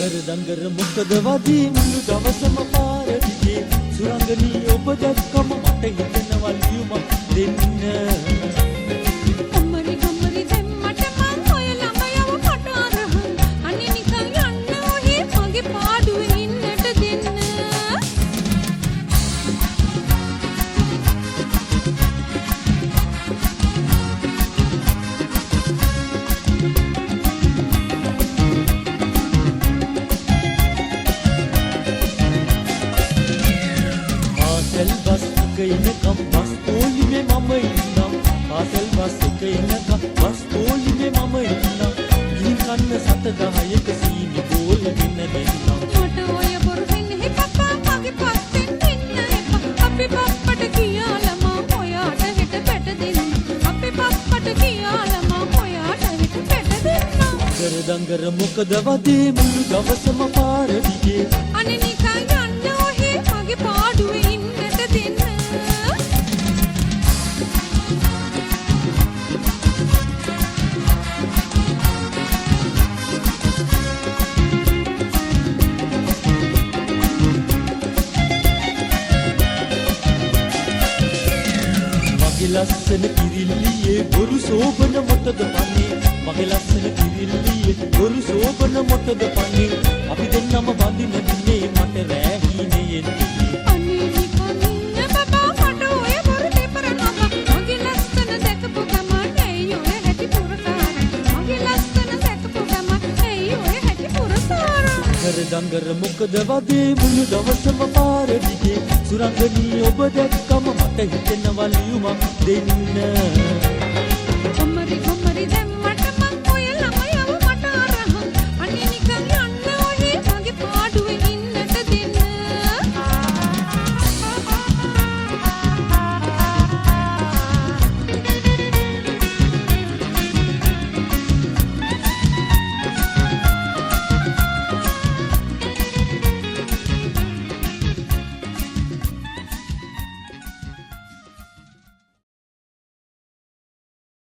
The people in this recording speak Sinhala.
දඟර මොකද වදී මුළු දවසම පාර දිගේ සුරංගනී ඔබ දැක්කම මට හිතෙනවා ලියුමක් දෙන්න. කම්මරි කම්මරි දෙම්මට මං හොයලම යව කට අරහන් අනේ නිකන් යන්න ඔහේ මගේ පාඩුවේ ඉන්නට දෙන්න. ඉනකම් බස් පොලිමේ මම ඉන්නම් පාසල් බස් එක ඉනකම් බස් පොලිමේ මම ඉන්නම් ගිහින් කන්න 7-10ක සීනි බෝල් දෙන්න දෙන්නම්. මට ඔය බොරු වෙන්නේ පප්පා මගේ පස්සෙන් දෙන්න එපා. අපි පප්පට කියාලා මම ඔයාට හෙට පැට දෙන්න. අපි පප්පට කියාලා මම ඔයාට හෙට පැට දෙන්න. දඟර මොකද වදී මුළු දවසම පාර දිගේ අනේ නිකන් යන්න ඔහේ මගේ පාඩුවේ ඉන්නට දෙන්න. ලස්සන කිරිල්ලියේ බොරු සෝබන මොටද පන්නේ මගේ ලස්සන කිරිල්ලියේ බොරු සෝබන මොටද පන්නේ අපි දෙන්නම බඳින දිනේ මට රැහීනේ එන්නේ. අනේ නිකන් ඉන්න බබා මට ඔය බොරු දෙපර නබ මගේ ලස්සන දැකපු ගමන් ඇයි ඔය හැටි පුරකාර මගේ ලස්සන දැකපු ගමන් ඇයි ඔය හැටි පුරකාර. දඟර මොකද වදී මුළු දවසම පාර දිගේ සුරංගනී ඔබ දැක්කම මට හිතෙනවා ලියුමක් දෙන්න. කම්මරි කම්මරි